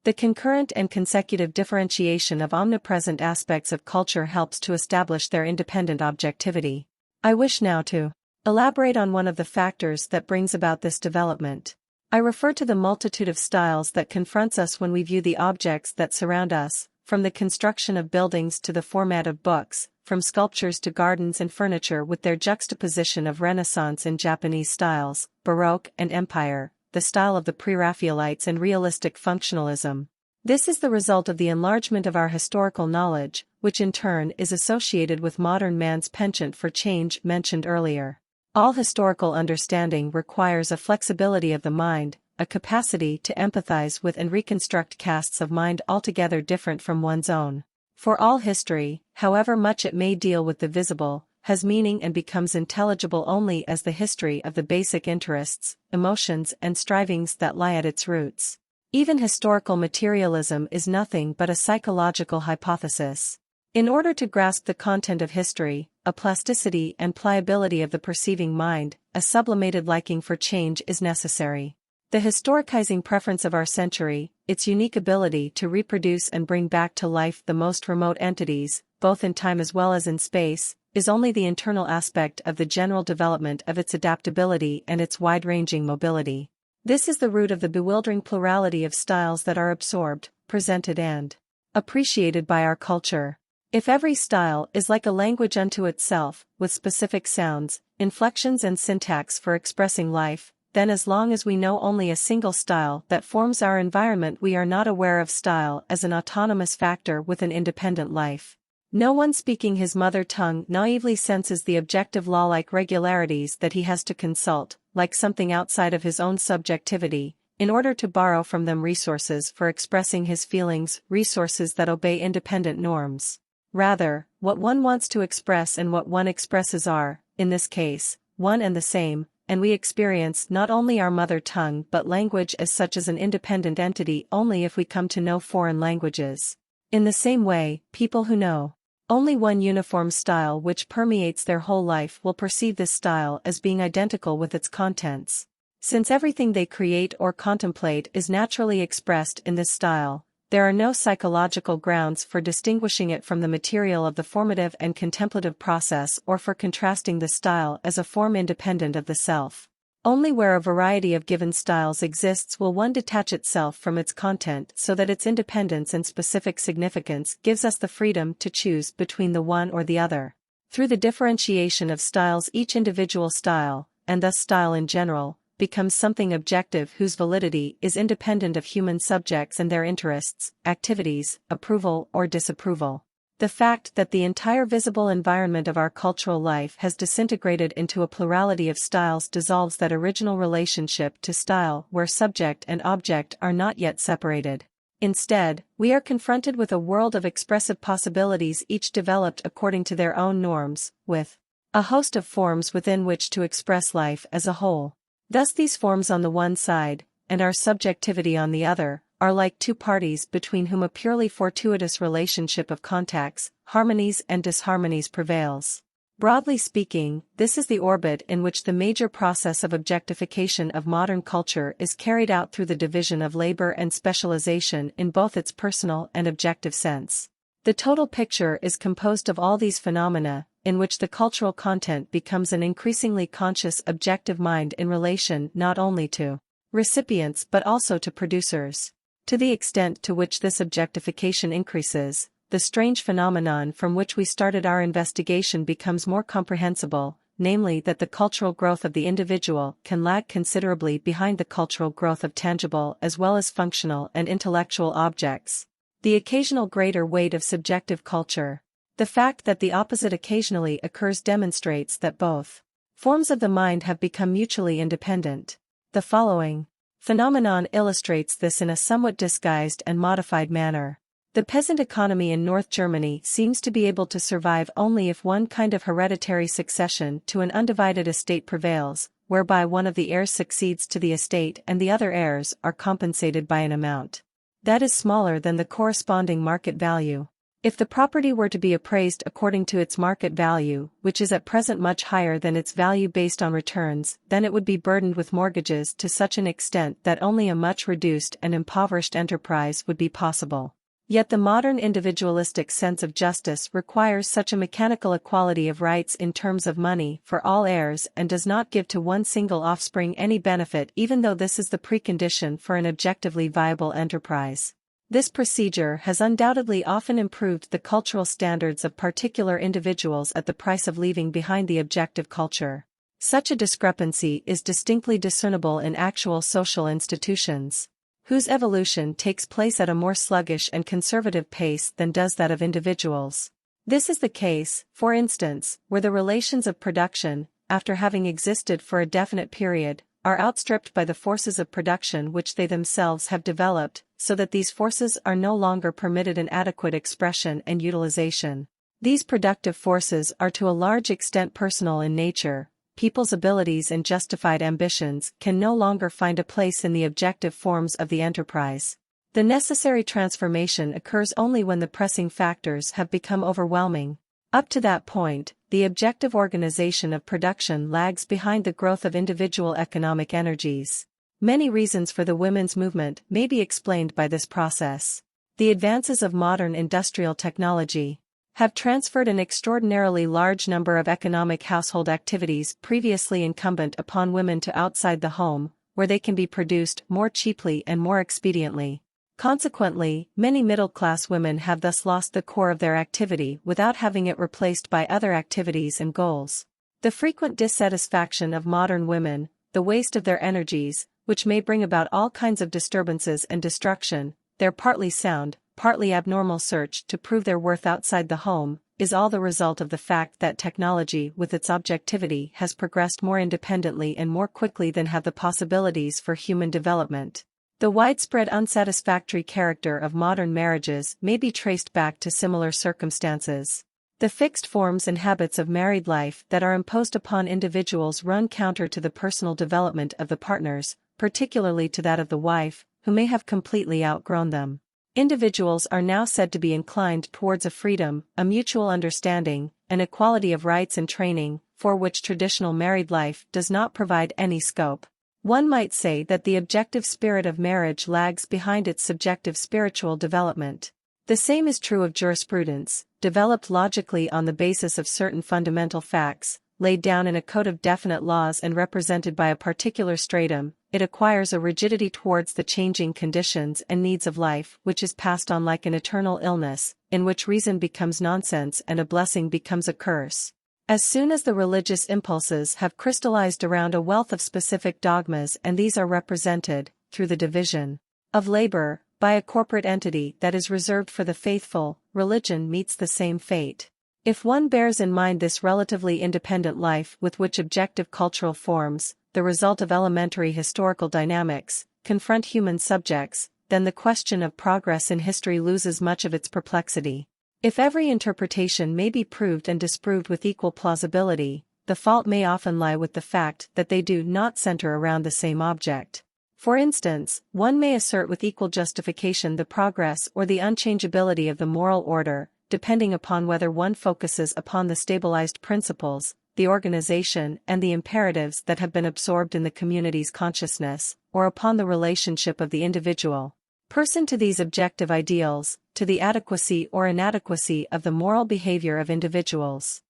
The concurrent and consecutive differentiation of omnipresent aspects of culture helps to establish their independent objectivity. I wish now to elaborate on one of the factors that brings about this development. I refer to the multitude of styles that confronts us when we view the objects that surround us, from the construction of buildings to the format of books, from sculptures to gardens and furniture, with their juxtaposition of Renaissance and Japanese styles, Baroque and Empire, the style of the Pre-Raphaelites and realistic functionalism. This is the result of the enlargement of our historical knowledge, which in turn is associated with modern man's penchant for change mentioned earlier. All historical understanding requires a flexibility of the mind, a capacity to empathize with and reconstruct casts of mind altogether different from one's own. For all history, however much it may deal with the visible, has meaning and becomes intelligible only as the history of the basic interests, emotions and strivings that lie at its roots. Even historical materialism is nothing but a psychological hypothesis. In order to grasp the content of history, a plasticity and pliability of the perceiving mind, a sublimated liking for change is necessary. The historicizing preference of our century, its unique ability to reproduce and bring back to life the most remote entities, both in time as well as in space, is only the internal aspect of the general development of its adaptability and its wide-ranging mobility. This is the root of the bewildering plurality of styles that are absorbed, presented and appreciated by our culture. If every style is like a language unto itself, with specific sounds, inflections and syntax for expressing life, then as long as we know only a single style that forms our environment, we are not aware of style as an autonomous factor with an independent life. No one speaking his mother tongue naively senses the objective law-like regularities that he has to consult, like something outside of his own subjectivity, in order to borrow from them resources for expressing his feelings, resources that obey independent norms. Rather, what one wants to express and what one expresses are, in this case, one and the same, and we experience not only our mother tongue but language as such as an independent entity only if we come to know foreign languages. In the same way, people who know only one uniform style which permeates their whole life will perceive this style as being identical with its contents. Since everything they create or contemplate is naturally expressed in this style, there are no psychological grounds for distinguishing it from the material of the formative and contemplative process or for contrasting the style as a form independent of the self. Only where a variety of given styles exists will one detach itself from its content so that its independence and specific significance gives us the freedom to choose between the one or the other. Through the differentiation of styles, each individual style, and thus style in general, becomes something objective whose validity is independent of human subjects and their interests, activities, approval or disapproval. The fact that the entire visible environment of our cultural life has disintegrated into a plurality of styles dissolves that original relationship to style where subject and object are not yet separated. Instead, we are confronted with a world of expressive possibilities, each developed according to their own norms, with a host of forms within which to express life as a whole. Thus these forms on the one side, and our subjectivity on the other, are like two parties between whom a purely fortuitous relationship of contacts, harmonies and disharmonies prevails. Broadly speaking, this is the orbit in which the major process of objectification of modern culture is carried out through the division of labor and specialization in both its personal and objective sense. The total picture is composed of all these phenomena, in which the cultural content becomes an increasingly conscious objective mind in relation not only to recipients but also to producers. To the extent to which this objectification increases, the strange phenomenon from which we started our investigation becomes more comprehensible, namely that the cultural growth of the individual can lag considerably behind the cultural growth of tangible as well as functional and intellectual objects. The occasional greater weight of subjective culture. The fact that the opposite occasionally occurs demonstrates that both forms of the mind have become mutually independent. The following phenomenon illustrates this in a somewhat disguised and modified manner. The peasant economy in North Germany seems to be able to survive only if one kind of hereditary succession to an undivided estate prevails, whereby one of the heirs succeeds to the estate and the other heirs are compensated by an amount that is smaller than the corresponding market value. If the property were to be appraised according to its market value, which is at present much higher than its value based on returns, then it would be burdened with mortgages to such an extent that only a much reduced and impoverished enterprise would be possible. Yet the modern individualistic sense of justice requires such a mechanical equality of rights in terms of money for all heirs and does not give to one single offspring any benefit, even though this is the precondition for an objectively viable enterprise. This procedure has undoubtedly often improved the cultural standards of particular individuals at the price of leaving behind the objective culture. Such a discrepancy is distinctly discernible in actual social institutions, whose evolution takes place at a more sluggish and conservative pace than does that of individuals. This is the case, for instance, where the relations of production, after having existed for a definite period, are outstripped by the forces of production which they themselves have developed, so that these forces are no longer permitted an adequate expression and utilization. These productive forces are to a large extent personal in nature. People's abilities and justified ambitions can no longer find a place in the objective forms of the enterprise. The necessary transformation occurs only when the pressing factors have become overwhelming. Up to that point, the objective organization of production lags behind the growth of individual economic energies. Many reasons for the women's movement may be explained by this process. The advances of modern industrial technology have transferred an extraordinarily large number of economic household activities previously incumbent upon women to outside the home, where they can be produced more cheaply and more expediently. Consequently, many middle-class women have thus lost the core of their activity without having it replaced by other activities and goals. The frequent dissatisfaction of modern women, the waste of their energies, which may bring about all kinds of disturbances and destruction, their partly sound, partly abnormal search to prove their worth outside the home, is all the result of the fact that technology with its objectivity has progressed more independently and more quickly than have the possibilities for human development. The widespread unsatisfactory character of modern marriages may be traced back to similar circumstances. The fixed forms and habits of married life that are imposed upon individuals run counter to the personal development of the partners, particularly to that of the wife, who may have completely outgrown them. Individuals are now said to be inclined towards a freedom, a mutual understanding, an equality of rights and training, for which traditional married life does not provide any scope. One might say that the objective spirit of marriage lags behind its subjective spiritual development. The same is true of jurisprudence, developed logically on the basis of certain fundamental facts, laid down in a code of definite laws and represented by a particular stratum. It acquires a rigidity towards the changing conditions and needs of life which is passed on like an eternal illness, in which reason becomes nonsense and a blessing becomes a curse. As soon as the religious impulses have crystallized around a wealth of specific dogmas and these are represented, through the division of labor, by a corporate entity that is reserved for the faithful, religion meets the same fate. If one bears in mind this relatively independent life with which objective cultural forms, the result of elementary historical dynamics, confront human subjects, then the question of progress in history loses much of its perplexity. If every interpretation may be proved and disproved with equal plausibility, the fault may often lie with the fact that they do not center around the same object. For instance, one may assert with equal justification the progress or the unchangeability of the moral order, depending upon whether one focuses upon the stabilized principles, the organization and the imperatives that have been absorbed in the community's consciousness, or upon the relationship of the individual person to these objective ideals, to the adequacy or inadequacy of the moral behavior of individuals.